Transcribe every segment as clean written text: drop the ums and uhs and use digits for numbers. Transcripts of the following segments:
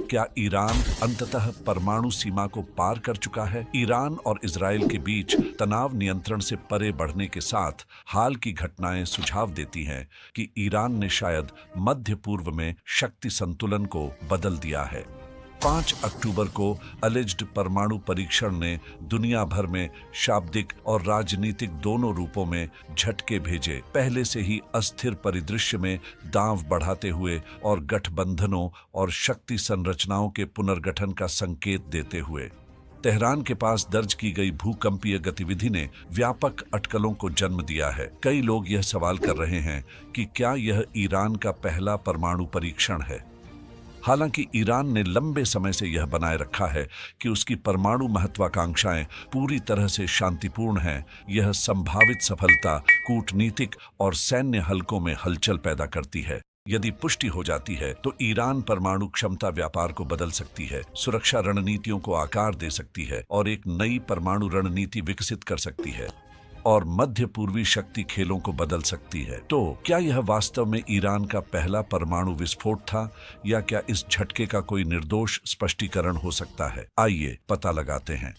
क्या ईरान अंततः परमाणु सीमा को पार कर चुका है? ईरान और इजराइल के बीच तनाव नियंत्रण से परे बढ़ने के साथ हाल की घटनाएं सुझाव देती हैं कि ईरान ने शायद मध्य पूर्व में शक्ति संतुलन को बदल दिया है। 5 अक्टूबर को अलिज्ड परमाणु परीक्षण ने दुनिया भर में शाब्दिक और राजनीतिक दोनों रूपों में झटके भेजे, पहले से ही अस्थिर परिदृश्य में दांव बढ़ाते हुए और गठबंधनों और शक्ति संरचनाओं के पुनर्गठन का संकेत देते हुए। तेहरान के पास दर्ज की गई भूकंपीय गतिविधि ने व्यापक अटकलों को जन्म दिया है। कई लोग यह सवाल कर रहे हैं कि क्या यह ईरान का पहला परमाणु परीक्षण है। हालांकि ईरान ने लंबे समय से यह बनाए रखा है कि उसकी परमाणु महत्वाकांक्षाएं पूरी तरह से शांतिपूर्ण हैं, यह संभावित सफलता कूटनीतिक और सैन्य हलकों में हलचल पैदा करती है। यदि पुष्टि हो जाती है तो ईरान परमाणु क्षमता व्यापार को बदल सकती है, सुरक्षा रणनीतियों को आकार दे सकती है और एक नई परमाणु रणनीति विकसित कर सकती है और मध्य पूर्वी शक्ति खेलों को बदल सकती है। तो क्या यह वास्तव में ईरान का पहला परमाणु विस्फोट था या क्या इस झटके का कोई निर्दोष स्पष्टीकरण हो सकता है? आइए पता लगाते हैं।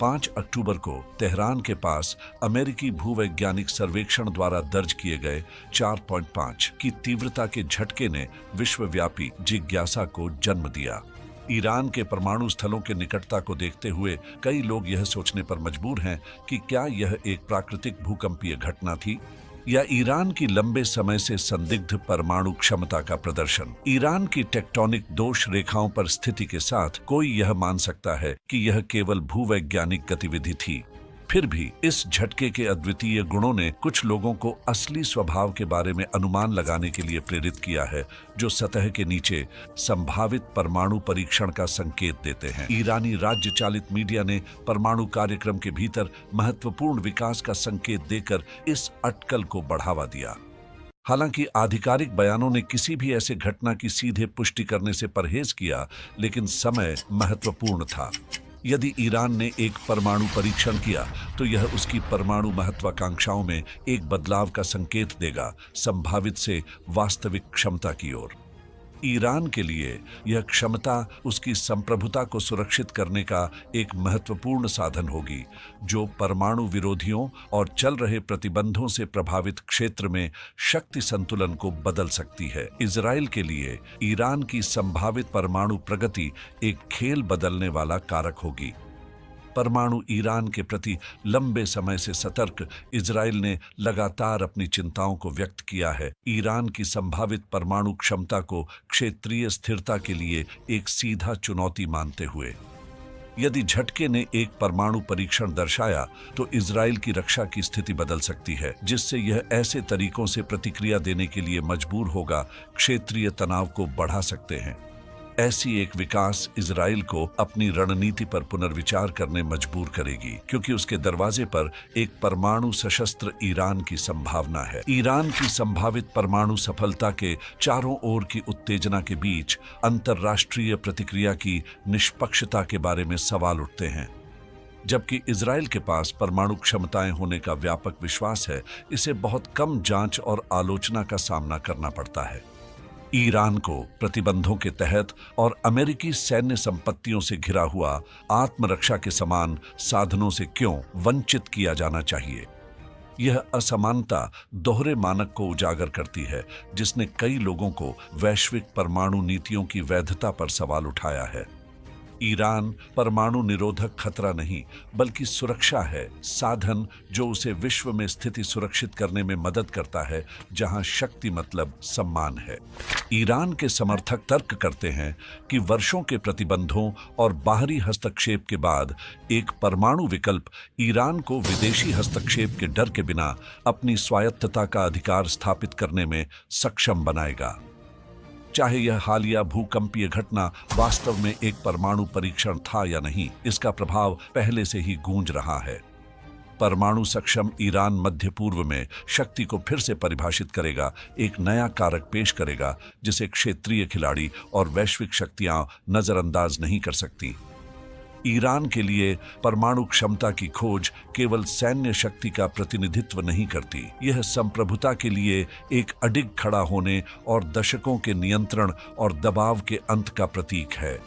5 अक्टूबर को तेहरान के पास अमेरिकी भूवैज्ञानिक सर्वेक्षण द्वारा दर्ज किए गए 4.5 की तीव्रता के झटके ने विश्वव्यापी जिज्ञासा को जन्म दिया। ईरान के परमाणु स्थलों के निकटता को देखते हुए कई लोग यह सोचने पर मजबूर हैं कि क्या यह एक प्राकृतिक भूकंपीय घटना थी या ईरान की लंबे समय से संदिग्ध परमाणु क्षमता का प्रदर्शन। ईरान की टेक्टोनिक दोष रेखाओं पर स्थिति के साथ कोई यह मान सकता है कि यह केवल भूवैज्ञानिक गतिविधि थी। फिर भी इस झटके के अद्वितीय गुणों ने कुछ लोगों को असली स्वभाव के बारे में अनुमान लगाने के लिए प्रेरित किया है, जो सतह के नीचे संभावित परमाणु परीक्षण का संकेत देते हैं। ईरानी राज्य चालित मीडिया ने परमाणु कार्यक्रम के भीतर महत्वपूर्ण विकास का संकेत देकर इस अटकल को बढ़ावा दिया। हालांकि आधिकारिक बयानों ने किसी भी ऐसे घटना की सीधे पुष्टि करने से परहेज किया, लेकिन समय महत्वपूर्ण था। यदि ईरान ने एक परमाणु परीक्षण किया तो यह उसकी परमाणु महत्वाकांक्षाओं में एक बदलाव का संकेत देगा, संभावित से वास्तविक क्षमता की ओर। ईरान के लिए यह क्षमता उसकी संप्रभुता को सुरक्षित करने का एक महत्वपूर्ण साधन होगी, जो परमाणु विरोधियों और चल रहे प्रतिबंधों से प्रभावित क्षेत्र में शक्ति संतुलन को बदल सकती है। इजराइल के लिए ईरान की संभावित परमाणु प्रगति एक खेल बदलने वाला कारक होगी। परमाणु ईरान के प्रति लंबे समय से सतर्क इजराइल ने लगातार अपनी चिंताओं को व्यक्त किया है। ईरान की संभावित परमाणु क्षमता को क्षेत्रीय स्थिरता के लिए एक सीधा चुनौती मानते हुए। यदि झटके ने एक परमाणु परीक्षण दर्शाया तो इजराइल की रक्षा की स्थिति बदल सकती है, जिससे यह ऐसे तरीकों से प्रतिक्रिया देने के लिए मजबूर होगा क्षेत्रीय तनाव को बढ़ा सकते हैं। ऐसी एक विकास इजराइल को अपनी रणनीति पर पुनर्विचार करने मजबूर करेगी, क्योंकि उसके दरवाजे पर एक परमाणु सशस्त्र ईरान की संभावना है। ईरान की संभावित परमाणु सफलता के चारों ओर की उत्तेजना के बीच अंतर्राष्ट्रीय प्रतिक्रिया की निष्पक्षता के बारे में सवाल उठते हैं। जबकि इजराइल के पास परमाणु क्षमताएं होने का व्यापक विश्वास है, इसे बहुत कम जांच और आलोचना का सामना करना पड़ता है। ईरान को प्रतिबंधों के तहत और अमेरिकी सैन्य संपत्तियों से घिरा हुआ आत्मरक्षा के समान साधनों से क्यों वंचित किया जाना चाहिए? यह असमानता दोहरे मानक को उजागर करती है, जिसने कई लोगों को वैश्विक परमाणु नीतियों की वैधता पर सवाल उठाया है। ईरान परमाणु निरोधक खतरा नहीं, बल्कि सुरक्षा है, साधन जो उसे विश्व में स्थिति सुरक्षित करने में मदद करता है, जहां शक्ति मतलब सम्मान है। ईरान के समर्थक तर्क करते हैं कि वर्षों के प्रतिबंधों और बाहरी हस्तक्षेप के बाद एक परमाणु विकल्प ईरान को विदेशी हस्तक्षेप के डर के बिना अपनी स्वायत्तता का अधिकार स्थापित करने में सक्षम बनाएगा। चाहे यह हालिया भूकंपीय घटना वास्तव में एक परमाणु परीक्षण था या नहीं, इसका प्रभाव पहले से ही गूंज रहा है। परमाणु सक्षम ईरान मध्य पूर्व में शक्ति को फिर से परिभाषित करेगा, एक नया कारक पेश करेगा जिसे क्षेत्रीय खिलाड़ी और वैश्विक शक्तियां नजरअंदाज नहीं कर सकती। ईरान के लिए परमाणु क्षमता की खोज केवल सैन्य शक्ति का प्रतिनिधित्व नहीं करती, यह संप्रभुता के लिए एक अडिग खड़ा होने और दशकों के नियंत्रण और दबाव के अंत का प्रतीक है।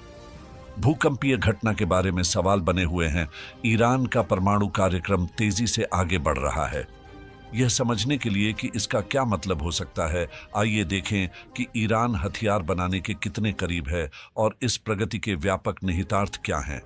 भूकंपीय घटना के बारे में सवाल बने हुए हैं। ईरान का परमाणु कार्यक्रम तेजी से आगे बढ़ रहा है। यह समझने के लिए कि इसका क्या मतलब हो सकता है, आइए देखें कि ईरान हथियार बनाने के कितने करीब है और इस प्रगति के व्यापक निहितार्थ क्या हैं।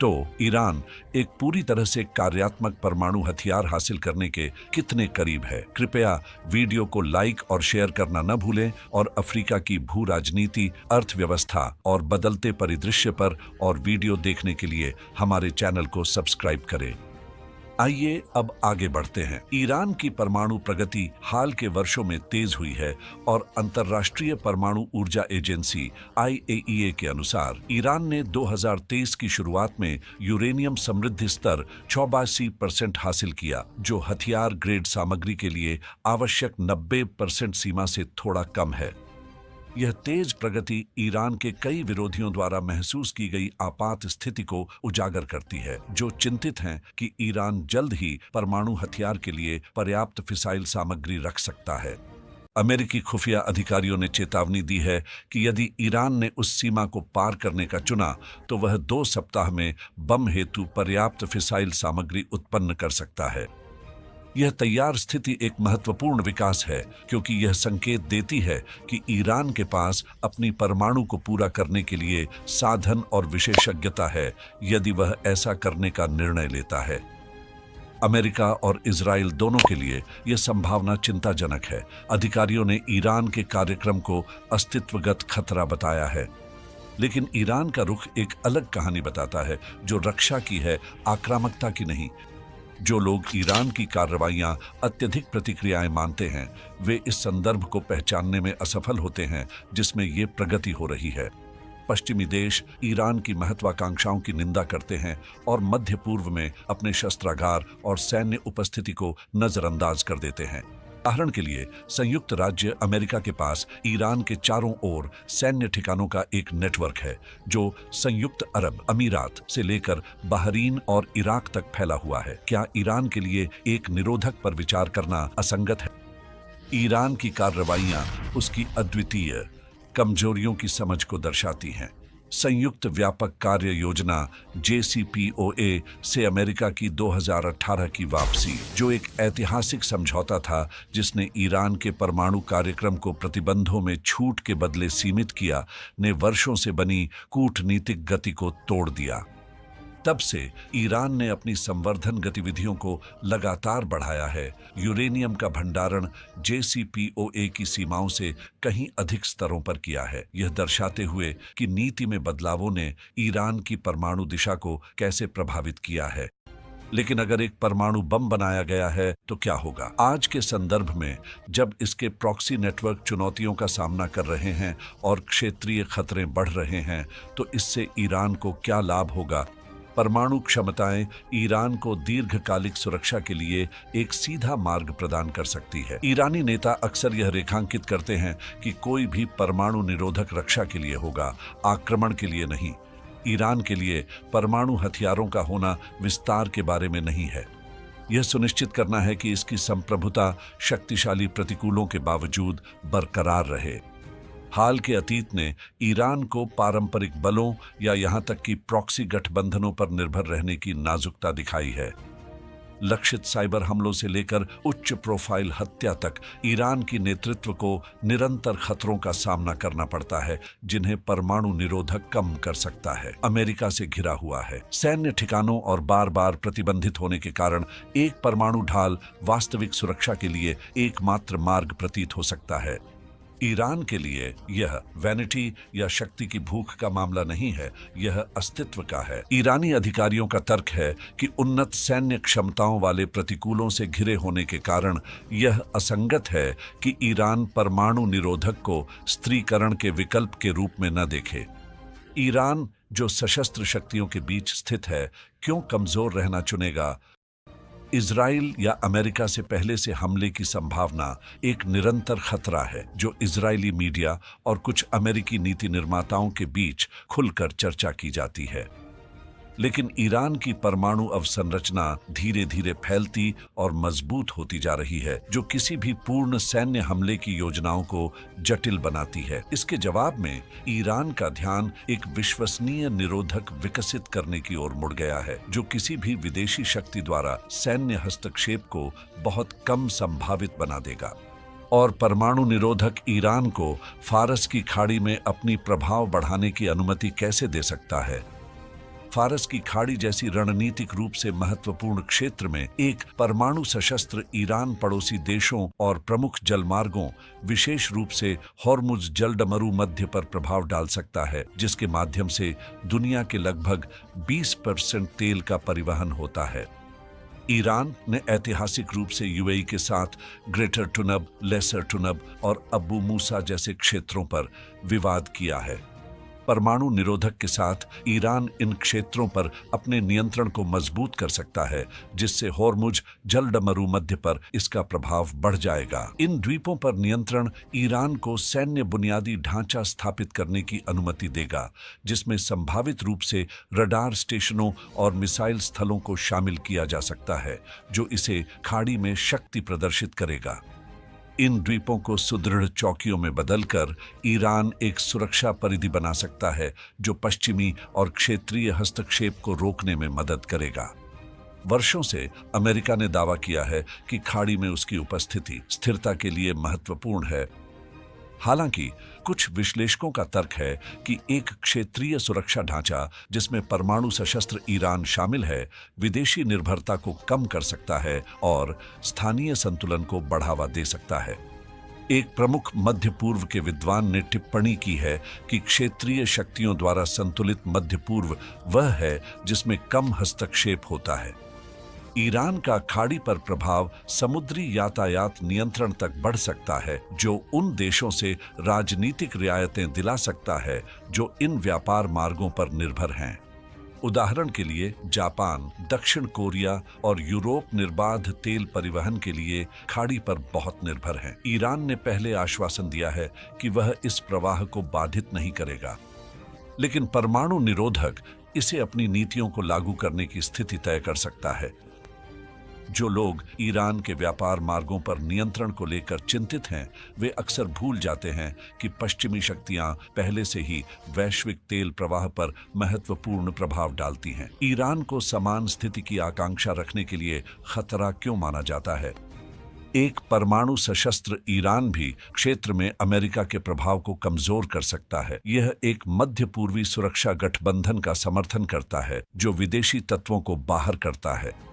तो ईरान एक पूरी तरह से कार्यात्मक परमाणु हथियार हासिल करने के कितने करीब है। कृपया वीडियो को लाइक और शेयर करना न भूलें और अफ्रीका की भू राजनीति, अर्थव्यवस्था और बदलते परिदृश्य पर और वीडियो देखने के लिए हमारे चैनल को सब्सक्राइब करें। आइए अब आगे बढ़ते हैं। ईरान की परमाणु प्रगति हाल के वर्षों में तेज हुई है और अंतर्राष्ट्रीय परमाणु ऊर्जा एजेंसी IAEA के अनुसार ईरान ने 2023 की शुरुआत में यूरेनियम समृद्धि स्तर 84% हासिल किया, जो हथियार ग्रेड सामग्री के लिए आवश्यक 90% सीमा से थोड़ा कम है। यह तेज प्रगति ईरान के कई विरोधियों द्वारा महसूस की गई आपात स्थिति को उजागर करती है, जो चिंतित हैं कि ईरान जल्द ही परमाणु हथियार के लिए पर्याप्त फिसाइल सामग्री रख सकता है। अमेरिकी खुफिया अधिकारियों ने चेतावनी दी है कि यदि ईरान ने उस सीमा को पार करने का चुना तो वह 2 सप्ताह में बम हेतु पर्याप्त फिसाइल सामग्री उत्पन्न कर सकता है। यह तैयार स्थिति एक महत्वपूर्ण विकास है, क्योंकि यह संकेत देती है कि ईरान के पास अपनी परमाणु को पूरा करने के लिए साधन और विशेषज्ञता है, यदि वह ऐसा करने का निर्णय लेता है। अमेरिका और इजराइल दोनों के लिए यह संभावना चिंताजनक है। अधिकारियों ने ईरान के कार्यक्रम को अस्तित्वगत खतरा बताया है, लेकिन ईरान का रुख एक अलग कहानी बताता है, जो रक्षा की है, आक्रामकता की नहीं। जो लोग ईरान की कार्रवाइयां अत्यधिक प्रतिक्रियाएं मानते हैं, वे इस संदर्भ को पहचानने में असफल होते हैं जिसमें ये प्रगति हो रही है। पश्चिमी देश ईरान की महत्वाकांक्षाओं की निंदा करते हैं और मध्य पूर्व में अपने शस्त्रागार और सैन्य उपस्थिति को नजरअंदाज कर देते हैं। उदाहरण के लिए, संयुक्त राज्य अमेरिका के पास ईरान के चारों ओर सैन्य ठिकानों का एक नेटवर्क है, जो संयुक्त अरब अमीरात से लेकर बहरीन और इराक तक फैला हुआ है। क्या ईरान के लिए एक निरोधक पर विचार करना असंगत है? ईरान की कार्रवाइयां उसकी अद्वितीय कमजोरियों की समझ को दर्शाती हैं। संयुक्त व्यापक कार्य योजना JCPOA से अमेरिका की 2018 की वापसी, जो एक ऐतिहासिक समझौता था जिसने ईरान के परमाणु कार्यक्रम को प्रतिबंधों में छूट के बदले सीमित किया, ने वर्षों से बनी कूटनीतिक गति को तोड़ दिया। तब से ईरान ने अपनी संवर्धन गतिविधियों को लगातार बढ़ाया है। यूरेनियम का भंडारण JCPOA की सीमाओं से कहीं अधिक स्तरों पर किया है, यह दर्शाते हुए कि नीति में बदलावों ने ईरान की परमाणु दिशा को कैसे प्रभावित किया है। लेकिन अगर एक परमाणु बम बनाया गया है तो क्या होगा? आज के संदर्भ में, जब इसके प्रॉक्सी नेटवर्क चुनौतियों का सामना कर रहे हैं और क्षेत्रीय खतरे बढ़ रहे हैं, तो इससे ईरान को क्या लाभ होगा? परमाणु क्षमताएं ईरान को दीर्घकालिक सुरक्षा के लिए एक सीधा मार्ग प्रदान कर सकती है। ईरानी नेता अक्सर यह रेखांकित करते हैं कि कोई भी परमाणु निरोधक रक्षा के लिए होगा, आक्रमण के लिए नहीं। ईरान के लिए परमाणु हथियारों का होना विस्तार के बारे में नहीं है। यह सुनिश्चित करना है कि इसकी संप्रभुता शक्तिशाली प्रतिकूलों के बावजूद बरकरार रहे। हाल के अतीत ने ईरान को पारंपरिक बलों या यहां तक कि प्रॉक्सी गठबंधनों पर निर्भर रहने की नाजुकता दिखाई है। लक्षित साइबर हमलों से लेकर उच्च प्रोफाइल हत्या तक ईरान की नेतृत्व को निरंतर खतरों का सामना करना पड़ता है, जिन्हें परमाणु निरोधक कम कर सकता है। अमेरिका से घिरा हुआ है, सैन्य ठिकानों और बार बार प्रतिबंधित होने के कारण एक परमाणु ढाल वास्तविक सुरक्षा के लिए एकमात्र मार्ग प्रतीत हो सकता है। ईरान के लिए यह वैनिटी या शक्ति की भूख का मामला नहीं है, यह अस्तित्व का है। ईरानी अधिकारियों का तर्क है कि उन्नत सैन्य क्षमताओं वाले प्रतिकूलों से घिरे होने के कारण यह असंगत है कि ईरान परमाणु निरोधक को स्त्रीकरण के विकल्प के रूप में न देखे। ईरान, जो सशस्त्र शक्तियों के बीच स्थित है, क्यों कमजोर रहना चुनेगा? इजराइल या अमेरिका से पहले से हमले की संभावना एक निरंतर खतरा है, जो इजरायली मीडिया और कुछ अमेरिकी नीति निर्माताओं के बीच खुलकर चर्चा की जाती है। लेकिन ईरान की परमाणु अवसंरचना धीरे धीरे फैलती और मजबूत होती जा रही है, जो किसी भी पूर्ण सैन्य हमले की योजनाओं को जटिल बनाती है। इसके जवाब में ईरान का ध्यान एक विश्वसनीय निरोधक विकसित करने की ओर मुड़ गया है, जो किसी भी विदेशी शक्ति द्वारा सैन्य हस्तक्षेप को बहुत कम संभावित बना देगा। और परमाणु निरोधक ईरान को फारस की खाड़ी में अपनी प्रभाव बढ़ाने की अनुमति कैसे दे सकता है? फारस की खाड़ी जैसी रणनीतिक रूप से महत्वपूर्ण क्षेत्र में एक परमाणु सशस्त्र ईरान पड़ोसी देशों और प्रमुख जलमार्गों, विशेष रूप से हॉर्मुज जलडमरू मध्य पर प्रभाव डाल सकता है, जिसके माध्यम से दुनिया के लगभग 20% तेल का परिवहन होता है। ईरान ने ऐतिहासिक रूप से यूएई के साथ ग्रेटर टुनब, लेसर टुनब और अब्बू मूसा जैसे क्षेत्रों पर विवाद किया है। परमाणु निरोधक के साथ ईरान इन क्षेत्रों पर अपने नियंत्रण को मजबूत कर सकता है, जिससे हॉर्मुज जलडमरू मध्य पर इसका प्रभाव बढ़ जाएगा। इन द्वीपों पर नियंत्रण ईरान को सैन्य बुनियादी ढांचा स्थापित करने की अनुमति देगा, जिसमें संभावित रूप से रडार स्टेशनों और मिसाइल स्थलों को शामिल किया जा सकता है, जो इसे खाड़ी में शक्ति प्रदर्शित करेगा। इन द्वीपों को सुदृढ़ चौकियों में बदलकर ईरान एक सुरक्षा परिधि बना सकता है, जो पश्चिमी और क्षेत्रीय हस्तक्षेप को रोकने में मदद करेगा। वर्षों से अमेरिका ने दावा किया है कि खाड़ी में उसकी उपस्थिति स्थिरता के लिए महत्वपूर्ण है। हालांकि कुछ विश्लेषकों का तर्क है कि एक क्षेत्रीय सुरक्षा ढांचा जिसमें परमाणु सशस्त्र ईरान शामिल है, विदेशी निर्भरता को कम कर सकता है और स्थानीय संतुलन को बढ़ावा दे सकता है। एक प्रमुख मध्य पूर्व के विद्वान ने टिप्पणी की है कि क्षेत्रीय शक्तियों द्वारा संतुलित मध्य पूर्व वह है जिसमें कम हस्तक्षेप होता है। ईरान का खाड़ी पर प्रभाव समुद्री यातायात नियंत्रण तक बढ़ सकता है, जो उन देशों से राजनीतिक रियायतें दिला सकता है जो इन व्यापार मार्गों पर निर्भर हैं। उदाहरण के लिए जापान, दक्षिण कोरिया और यूरोप निर्बाध तेल परिवहन के लिए खाड़ी पर बहुत निर्भर हैं। ईरान ने पहले आश्वासन दिया है कि वह इस प्रवाह को बाधित नहीं करेगा, लेकिन परमाणु निरोधक इसे अपनी नीतियों को लागू करने की स्थिति तय कर सकता है। जो लोग ईरान के व्यापार मार्गों पर नियंत्रण को लेकर चिंतित हैं, वे अक्सर भूल जाते हैं कि पश्चिमी शक्तियां पहले से ही वैश्विक तेल प्रवाह पर महत्वपूर्ण प्रभाव डालती हैं। ईरान को समान स्थिति की आकांक्षा रखने के लिए खतरा क्यों माना जाता है? एक परमाणु सशस्त्र ईरान भी क्षेत्र में अमेरिका के प्रभाव को कमजोर कर सकता है। यह एक मध्य पूर्वी सुरक्षा गठबंधन का समर्थन करता है, जो विदेशी तत्वों को बाहर करता है।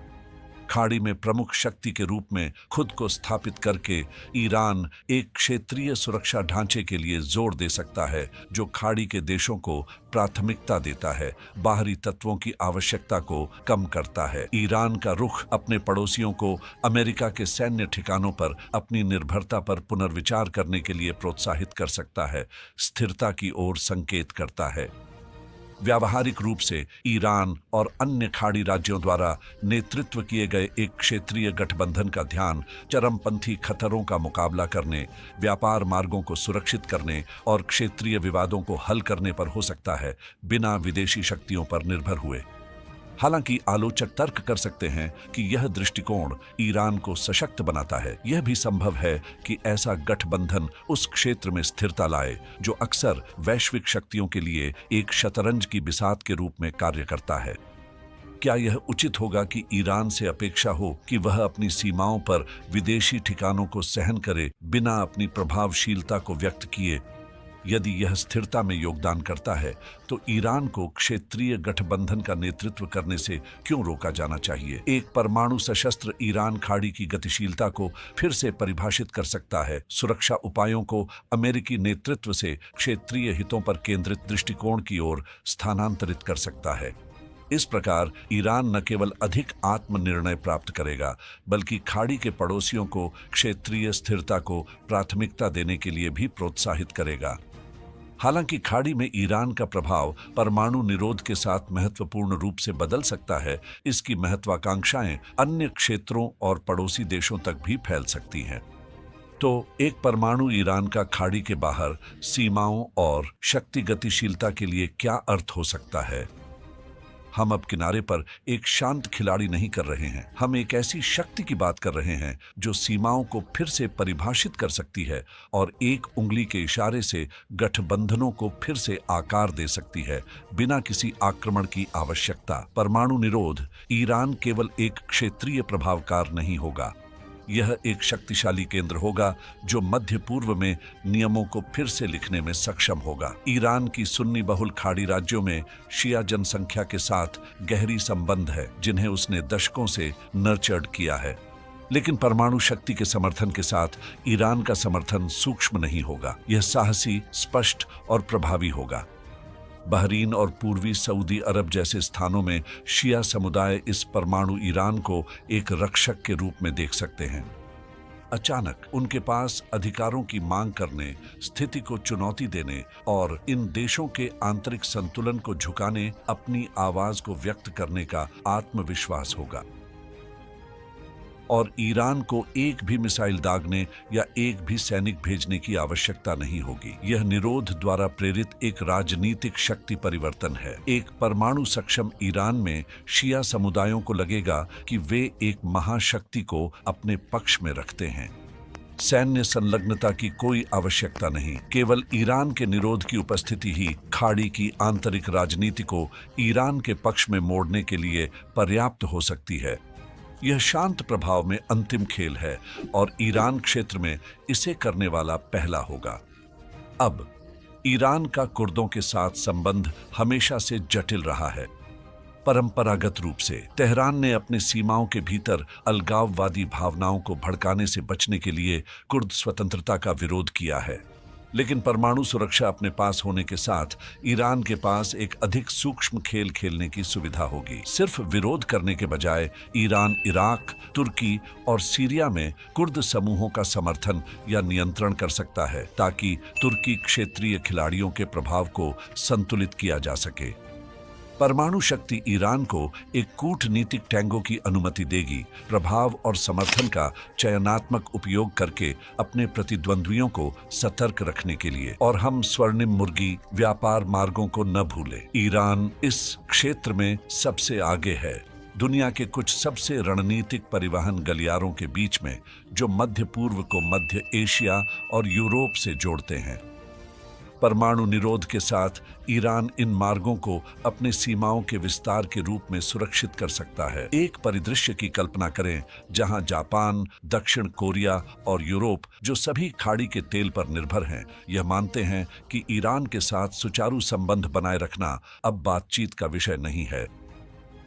खाड़ी में प्रमुख शक्ति के रूप में खुद को स्थापित करके ईरान एक क्षेत्रीय सुरक्षा ढांचे के लिए जोर दे सकता है, जो खाड़ी के देशों को प्राथमिकता देता है, बाहरी तत्वों की आवश्यकता को कम करता है। ईरान का रुख अपने पड़ोसियों को अमेरिका के सैन्य ठिकानों पर अपनी निर्भरता पर पुनर्विचार करने के लिए प्रोत्साहित कर सकता है, स्थिरता की ओर संकेत करता है। व्यावहारिक रूप से ईरान और अन्य खाड़ी राज्यों द्वारा नेतृत्व किए गए एक क्षेत्रीय गठबंधन का ध्यान चरमपंथी खतरों का मुकाबला करने, व्यापार मार्गों को सुरक्षित करने और क्षेत्रीय विवादों को हल करने पर हो सकता है, बिना विदेशी शक्तियों पर निर्भर हुए। हालांकि आलोचक तर्क कर सकते हैं कि यह दृष्टिकोण ईरान को सशक्त बनाता है। यह भी संभव है कि ऐसा गठबंधन उस क्षेत्र में स्थिरता लाए जो अक्सर वैश्विक शक्तियों के लिए एक शतरंज की बिसात के रूप में कार्य करता है। क्या यह उचित होगा कि ईरान से अपेक्षा हो कि वह अपनी सीमाओं पर विदेशी ठिकानों को सहन करे बिना अपनी प्रभावशीलता को व्यक्त किए? यदि यह स्थिरता में योगदान करता है, तो ईरान को क्षेत्रीय गठबंधन का नेतृत्व करने से क्यों रोका जाना चाहिए? एक परमाणु सशस्त्र ईरान खाड़ी की गतिशीलता को फिर से परिभाषित कर सकता है, सुरक्षा उपायों को अमेरिकी नेतृत्व से क्षेत्रीय हितों पर केंद्रित दृष्टिकोण की ओर स्थानांतरित कर सकता है। इस प्रकार ईरान न केवल अधिक आत्मनिर्णय प्राप्त करेगा, बल्कि खाड़ी के पड़ोसियों को क्षेत्रीय स्थिरता को प्राथमिकता देने के लिए भी प्रोत्साहित करेगा। हालांकि खाड़ी में ईरान का प्रभाव परमाणु निरोध के साथ महत्वपूर्ण रूप से बदल सकता है, इसकी महत्वाकांक्षाएं अन्य क्षेत्रों और पड़ोसी देशों तक भी फैल सकती हैं। तो एक परमाणु ईरान का खाड़ी के बाहर सीमाओं और शक्ति गतिशीलता के लिए क्या अर्थ हो सकता है? हम अब किनारे पर एक शांत खिलाड़ी नहीं कर रहे हैं, हम एक ऐसी शक्ति की बात कर रहे हैं जो सीमाओं को फिर से परिभाषित कर सकती है और एक उंगली के इशारे से गठबंधनों को फिर से आकार दे सकती है, बिना किसी आक्रमण की आवश्यकता। परमाणु निरोध ईरान केवल एक क्षेत्रीय प्रभावकार नहीं होगा, यह एक शक्तिशाली केंद्र होगा जो मध्य पूर्व में नियमों को फिर से लिखने में सक्षम होगा। ईरान की सुन्नी बहुल खाड़ी राज्यों में शिया जनसंख्या के साथ गहरी संबंध है, जिन्हें उसने दशकों से नर्चर्ड किया है। लेकिन परमाणु शक्ति के समर्थन के साथ ईरान का समर्थन सूक्ष्म नहीं होगा, यह साहसी, स्पष्ट और प्रभावी होगा। बहरीन और पूर्वी सऊदी अरब जैसे स्थानों में शिया समुदाय इस परमाणु ईरान को एक रक्षक के रूप में देख सकते हैं। अचानक उनके पास अधिकारों की मांग करने, स्थिति को चुनौती देने और इन देशों के आंतरिक संतुलन को झुकाने अपनी आवाज को व्यक्त करने का आत्मविश्वास होगा। और ईरान को एक भी मिसाइल दागने या एक भी सैनिक भेजने की आवश्यकता नहीं होगी। यह निरोध द्वारा प्रेरित एक राजनीतिक शक्ति परिवर्तन है। एक परमाणु सक्षम ईरान में शिया समुदायों को लगेगा कि वे एक महाशक्ति को अपने पक्ष में रखते हैं। सैन्य संलग्नता की कोई आवश्यकता नहीं, केवल ईरान के निरोध की उपस्थिति ही खाड़ी की आंतरिक राजनीति को ईरान के पक्ष में मोड़ने के लिए पर्याप्त हो सकती है। यह शांत प्रभाव में अंतिम खेल है और ईरान क्षेत्र में इसे करने वाला पहला होगा। अब ईरान का कुर्दों के साथ संबंध हमेशा से जटिल रहा है। परंपरागत रूप से तेहरान ने अपने सीमाओं के भीतर अलगाववादी भावनाओं को भड़काने से बचने के लिए कुर्द स्वतंत्रता का विरोध किया है। लेकिन परमाणु सुरक्षा अपने पास होने के साथ ईरान के पास एक अधिक सूक्ष्म खेल खेलने की सुविधा होगी। सिर्फ विरोध करने के बजाय ईरान इराक, तुर्की और सीरिया में कुर्द समूहों का समर्थन या नियंत्रण कर सकता है, ताकि तुर्की क्षेत्रीय खिलाड़ियों के प्रभाव को संतुलित किया जा सके। परमाणु शक्ति ईरान को एक कूटनीतिक टैंगो की अनुमति देगी, प्रभाव और समर्थन का चयनात्मक उपयोग करके अपने प्रतिद्वंद्वियों को सतर्क रखने के लिए। और हम स्वर्णिम मुर्गी व्यापार मार्गों को न भूलें। ईरान इस क्षेत्र में सबसे आगे है, दुनिया के कुछ सबसे रणनीतिक परिवहन गलियारों के बीच में, जो मध्य पूर्व को मध्य एशिया और यूरोप से जोड़ते हैं। परमाणु निरोध के साथ ईरान इन मार्गों को अपने सीमाओं के विस्तार के रूप में सुरक्षित कर सकता है। एक परिदृश्य की कल्पना करें जहां जापान, दक्षिण कोरिया और यूरोप, जो सभी खाड़ी के तेल पर निर्भर हैं, यह मानते हैं कि ईरान के साथ सुचारू संबंध बनाए रखना अब बातचीत का विषय नहीं है।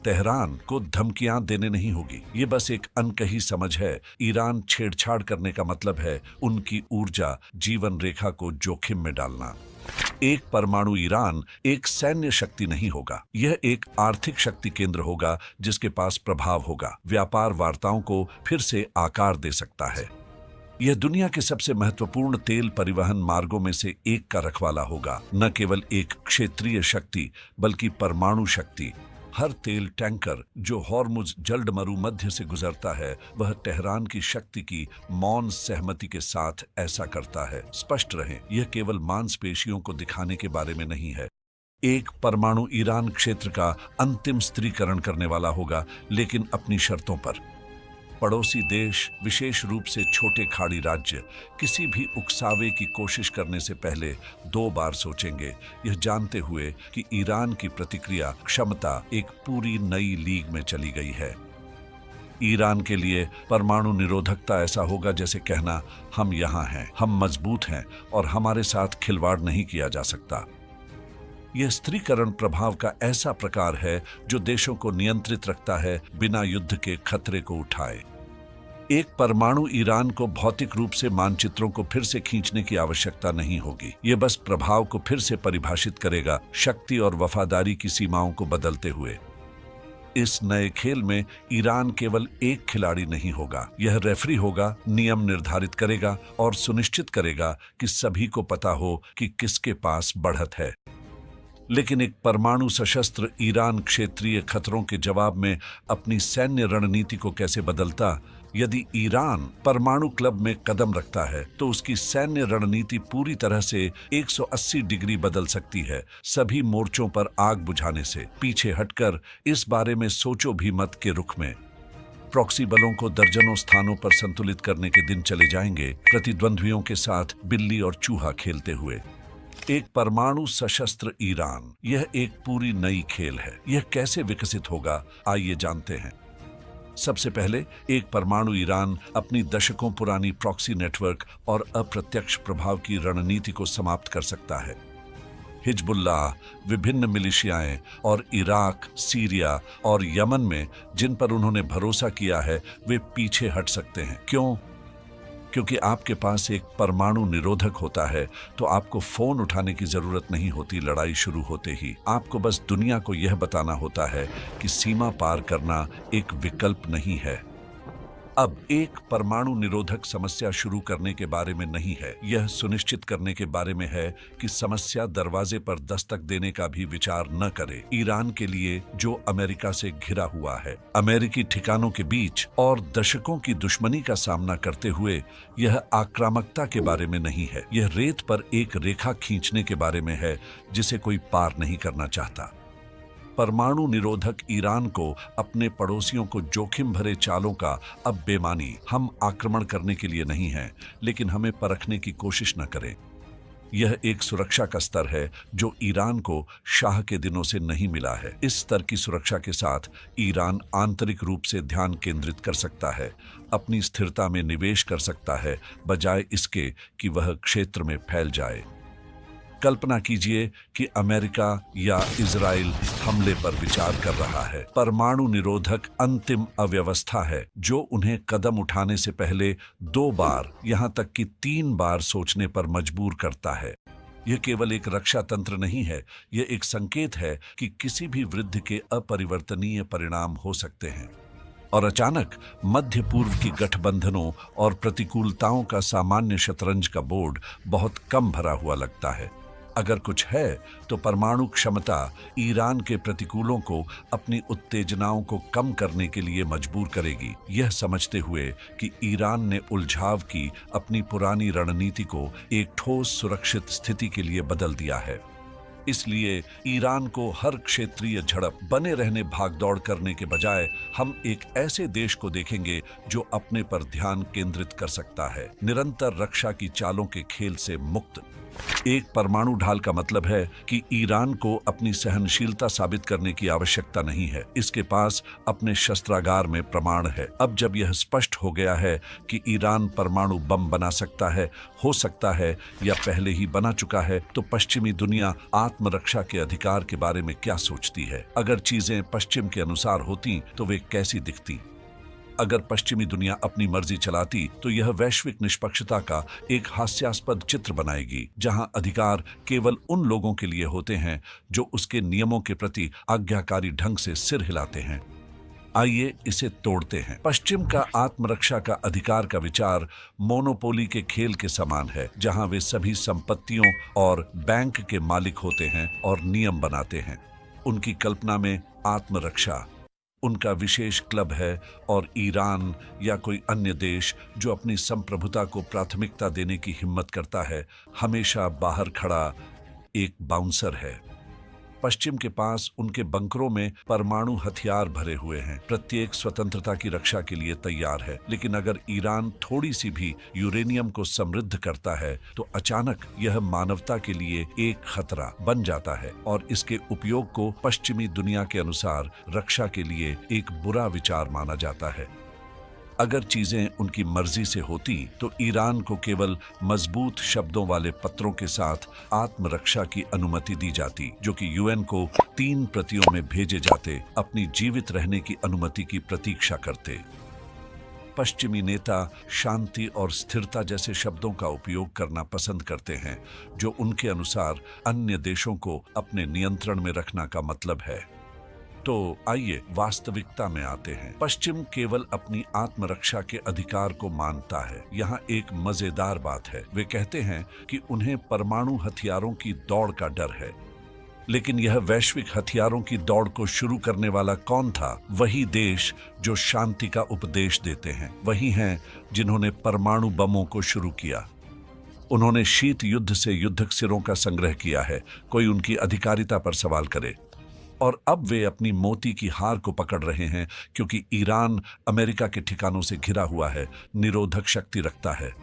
तेहरान को धमकियां देने नहीं होगी, ये बस एक अनकही समझ है। ईरान छेड़छाड़ करने का मतलब है उनकी ऊर्जा जीवन रेखा को जोखिम में डालना। एक परमाणु ईरान एक सैन्य शक्ति नहीं होगा, यह एक आर्थिक शक्ति केंद्र होगा जिसके पास प्रभाव होगा, व्यापार वार्ताओं को फिर से आकार दे सकता है। यह दुनिया के सबसे महत्वपूर्ण तेल परिवहन मार्गों में से एक का रखवाला होगा, न केवल एक क्षेत्रीय शक्ति बल्कि परमाणु शक्ति। हर तेल टैंकर जो हॉर्मुज जलडमरू मध्य से गुजरता है, वह तेहरान की शक्ति की मौन सहमति के साथ ऐसा करता है। स्पष्ट रहे, यह केवल मांसपेशियों को दिखाने के बारे में नहीं है। एक परमाणु ईरान क्षेत्र का अंतिम स्त्रीकरण करने वाला होगा, लेकिन अपनी शर्तों पर। पड़ोसी देश, विशेष रूप से छोटे खाड़ी राज्य, किसी भी उकसावे की कोशिश करने से पहले 2 बार सोचेंगे, यह जानते हुए कि ईरान की प्रतिक्रिया क्षमता एक पूरी नई लीग में चली गई है। ईरान के लिए परमाणु निरोधकता ऐसा होगा जैसे कहना, हम यहाँ हैं, हम मजबूत हैं और हमारे साथ खिलवाड़ नहीं किया जा सकता। यह स्त्रीकरण प्रभाव का ऐसा प्रकार है जो देशों को नियंत्रित रखता है, बिना युद्ध के खतरे को उठाए। एक परमाणु ईरान को भौतिक रूप से मानचित्रों को फिर से खींचने की आवश्यकता नहीं होगी, यह बस प्रभाव को फिर से परिभाषित करेगा, शक्ति और वफादारी की सीमाओं को बदलते हुए। इस नए खेल में ईरान केवल एक खिलाड़ी नहीं होगा, यह रेफरी होगा, नियम निर्धारित करेगा और सुनिश्चित करेगा कि सभी को पता हो कि किसके पास बढ़त है। लेकिन एक परमाणु सशस्त्र ईरान क्षेत्रीय खतरों के जवाब में अपनी सैन्य रणनीति को कैसे बदलता, यदि ईरान परमाणु क्लब में कदम रखता है तो उसकी सैन्य रणनीति पूरी तरह से 180 डिग्री बदल सकती है। सभी मोर्चों पर आग बुझाने से पीछे हटकर इस बारे में सोचो भी मत के रुख में प्रॉक्सी बलों को दर्जनों स्थानों पर संतुलित करने के दिन चले जाएंगे, प्रतिद्वंद्वियों के साथ बिल्ली और चूहा खेलते हुए। एक परमाणु सशस्त्र ईरान, यह एक पूरी नई खेल है। यह कैसे विकसित होगा, आइए जानते हैं। सबसे पहले, एक परमाणु ईरान अपनी दशकों पुरानी प्रॉक्सी नेटवर्क और अप्रत्यक्ष प्रभाव की रणनीति को समाप्त कर सकता है। हिजबुल्लाह, विभिन्न मिलिशियाएं और इराक, सीरिया और यमन में जिन पर उन्होंने भरोसा किया है, वे पीछे हट सकते हैं। क्यों? क्योंकि आपके पास एक परमाणु निरोधक होता है तो आपको फोन उठाने की जरूरत नहीं होती। लड़ाई शुरू होते ही आपको बस दुनिया को यह बताना होता है कि सीमा पार करना एक विकल्प नहीं है। अब एक परमाणु निरोधक समस्या शुरू करने के बारे में नहीं है, यह सुनिश्चित करने के बारे में है कि समस्या दरवाजे पर दस्तक देने का भी विचार न करे। ईरान के लिए, जो अमेरिका से घिरा हुआ है, अमेरिकी ठिकानों के बीच और दशकों की दुश्मनी का सामना करते हुए, यह आक्रामकता के बारे में नहीं है। यह रेत पर एक रेखा खींचने के बारे में है जिसे कोई पार नहीं करना चाहता। परमाणु निरोधक ईरान को अपने पड़ोसियों को जोखिम भरे चालों का अब बेमानी हम आक्रमण करने के लिए नहीं है, लेकिन हमें परखने की कोशिश न करें। यह एक सुरक्षा का स्तर है जो ईरान को शाह के दिनों से नहीं मिला है। इस स्तर की सुरक्षा के साथ ईरान आंतरिक रूप से ध्यान केंद्रित कर सकता है, अपनी स्थिरता में निवेश कर सकता है, बजाय इसके कि वह क्षेत्र में फैल जाए। कल्पना कीजिए कि अमेरिका या इजराइल हमले पर विचार कर रहा है। परमाणु निरोधक अंतिम अव्यवस्था है जो उन्हें कदम उठाने से पहले 2 बार, यहां तक कि 3 बार सोचने पर मजबूर करता है। यह केवल एक रक्षा तंत्र नहीं है, यह एक संकेत है कि किसी भी वृद्धि के अपरिवर्तनीय परिणाम हो सकते हैं। और अचानक मध्य पूर्व की गठबंधनों और प्रतिकूलताओं का सामान्य शतरंज का बोर्ड बहुत कम भरा हुआ लगता है। अगर कुछ है तो परमाणु क्षमता ईरान के प्रतिकूलों को अपनी उत्तेजनाओं को कम करने के लिए मजबूर करेगी, यह समझते हुए कि ईरान ने उलझाव की अपनी पुरानी रणनीति को एक ठोस सुरक्षित स्थिति के लिए बदल दिया है। इसलिए ईरान को हर क्षेत्रीय झड़प बने रहने भागदौड़ करने के बजाय हम एक ऐसे देश को देखेंगे जो अपने पर ध्यान केंद्रित कर सकता है, निरंतर रक्षा की चालों के खेल से मुक्त। एक परमाणु ढाल का मतलब है कि ईरान को अपनी सहनशीलता साबित करने की आवश्यकता नहीं है। इसके पास अपने शस्त्रागार में प्रमाण है। अब जब यह स्पष्ट हो गया है कि ईरान परमाणु बम बना सकता है, हो सकता है या पहले ही बना चुका है, तो पश्चिमी दुनिया आत्मरक्षा के अधिकार के बारे में क्या सोचती है? अगर चीजें पश्चिम के अनुसार होती तो वे कैसी दिखती? अगर पश्चिमी दुनिया अपनी मर्जी चलाती तो यह वैश्विक निष्पक्षता का एक हास्यास्पद चित्र बनाएगी, जहां अधिकार केवल उन लोगों के लिए होते हैं जो उसके नियमों के प्रति आज्ञाकारी ढंग से सिर हिलाते हैं। आइए इसे तोड़ते हैं। पश्चिम का आत्मरक्षा का अधिकार का विचार मोनोपोली के खेल के समान है, जहां वे सभी संपत्तियों और बैंक के मालिक होते हैं और नियम बनाते हैं। उनकी कल्पना में आत्मरक्षा उनका विशेष क्लब है और ईरान या कोई अन्य देश जो अपनी संप्रभुता को प्राथमिकता देने की हिम्मत करता है, हमेशा बाहर खड़ा एक बाउंसर है। पश्चिम के पास उनके बंकरों में परमाणु हथियार भरे हुए हैं, प्रत्येक स्वतंत्रता की रक्षा के लिए तैयार है। लेकिन अगर ईरान थोड़ी सी भी यूरेनियम को समृद्ध करता है तो अचानक यह मानवता के लिए एक खतरा बन जाता है और इसके उपयोग को पश्चिमी दुनिया के अनुसार रक्षा के लिए एक बुरा विचार माना जाता है। अगर चीजें उनकी मर्जी से होती तो ईरान को केवल मजबूत शब्दों वाले पत्रों के साथ आत्मरक्षा की अनुमति दी जाती, जो कि यूएन को 3 प्रतियों में भेजे जाते, अपनी जीवित रहने की अनुमति की प्रतीक्षा करते। पश्चिमी नेता शांति और स्थिरता जैसे शब्दों का उपयोग करना पसंद करते हैं, जो उनके अनुसार अन्य देशों को अपने नियंत्रण में रखना का मतलब है। तो आइए वास्तविकता में आते हैं। पश्चिम केवल अपनी आत्मरक्षा के अधिकार को मानता है। यहाँ एक मजेदार बात है, वे कहते हैं कि उन्हें परमाणु हथियारों की दौड़ का डर है। लेकिन यह वैश्विक हथियारों की दौड़ को शुरू करने वाला कौन था? वही देश जो शांति का उपदेश देते हैं, वही हैं जिन्होंने परमाणु बमों को शुरू किया। उन्होंने शीत युद्ध से युद्धक सिरों का संग्रह किया है, कोई उनकी अधिकारिता पर सवाल करे। और अब वे अपनी मोती की हार को पकड़ रहे हैं, क्योंकि ईरान अमेरिका के ठिकानों से घिरा हुआ है, निरोधक शक्ति रखता है।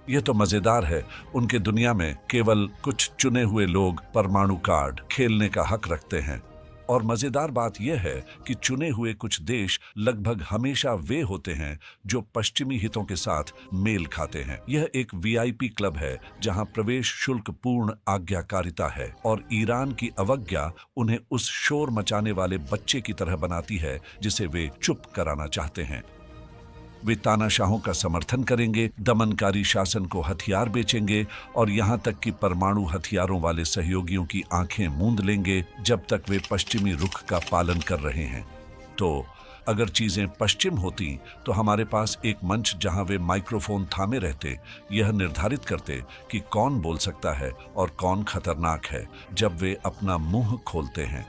यह तो मजेदार है, उनके दुनिया में केवल कुछ चुने हुए लोग परमाणु कार्ड खेलने का हक रखते हैं। और मजेदार बात यह है कि चुने हुए कुछ देश लगभग हमेशा वे होते हैं जो पश्चिमी हितों के साथ मेल खाते हैं। यह एक वीआईपी क्लब है जहां प्रवेश शुल्क पूर्ण आज्ञाकारिता है, और ईरान की अवज्ञा उन्हें उस शोर मचाने वाले बच्चे की तरह बनाती है जिसे वे चुप कराना चाहते हैं। वे तानाशाहों का समर्थन करेंगे, दमनकारी शासन को हथियार बेचेंगे और यहां तक कि परमाणु हथियारों वाले सहयोगियों की आंखें मूंद लेंगे जब तक वे पश्चिमी रुख का पालन कर रहे हैं। तो अगर चीजें पश्चिम होती तो हमारे पास एक मंच जहां वे माइक्रोफोन थामे रहते, यह निर्धारित करते कि कौन बोल सकता है और कौन खतरनाक है जब वे अपना मुंह खोलते हैं।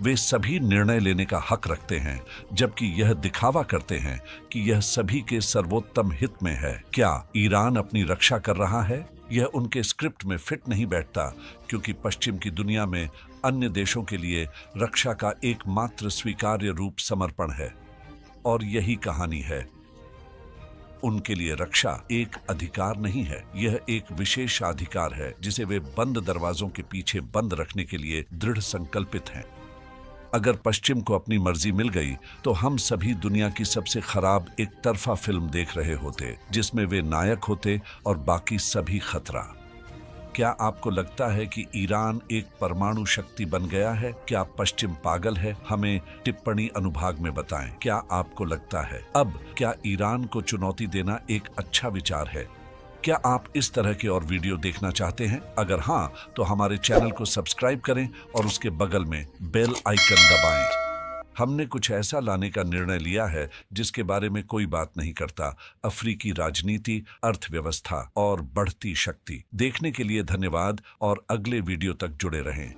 वे सभी निर्णय लेने का हक रखते हैं, जबकि यह दिखावा करते हैं कि यह सभी के सर्वोत्तम हित में है। क्या ईरान अपनी रक्षा कर रहा है? यह उनके स्क्रिप्ट में फिट नहीं बैठता, क्योंकि पश्चिम की दुनिया में अन्य देशों के लिए रक्षा का एकमात्र स्वीकार्य रूप समर्पण है। और यही कहानी है। उनके लिए रक्षा एक अधिकार नहीं है, यह एक विशेषाधिकार है जिसे वे बंद दरवाजों के पीछे बंद रखने के लिए दृढ़ संकल्पित हैं। अगर पश्चिम को अपनी मर्जी मिल गई तो हम सभी दुनिया की सबसे खराब एक तरफा फिल्म देख रहे होते, जिसमें वे नायक होते और बाकी सभी खतरा। क्या आपको लगता है कि ईरान एक परमाणु शक्ति बन गया है? क्या पश्चिम पागल है? हमें टिप्पणी अनुभाग में बताएं। क्या आपको लगता है अब क्या ईरान को चुनौती देना एक अच्छा विचार है? क्या आप इस तरह के और वीडियो देखना चाहते हैं? अगर हाँ, तो हमारे चैनल को सब्सक्राइब करें और उसके बगल में बेल आइकन दबाएं। हमने कुछ ऐसा लाने का निर्णय लिया है जिसके बारे में कोई बात नहीं करता: अफ्रीकी राजनीति, अर्थव्यवस्था और बढ़ती शक्ति। देखने के लिए धन्यवाद और अगले वीडियो तक जुड़े रहें।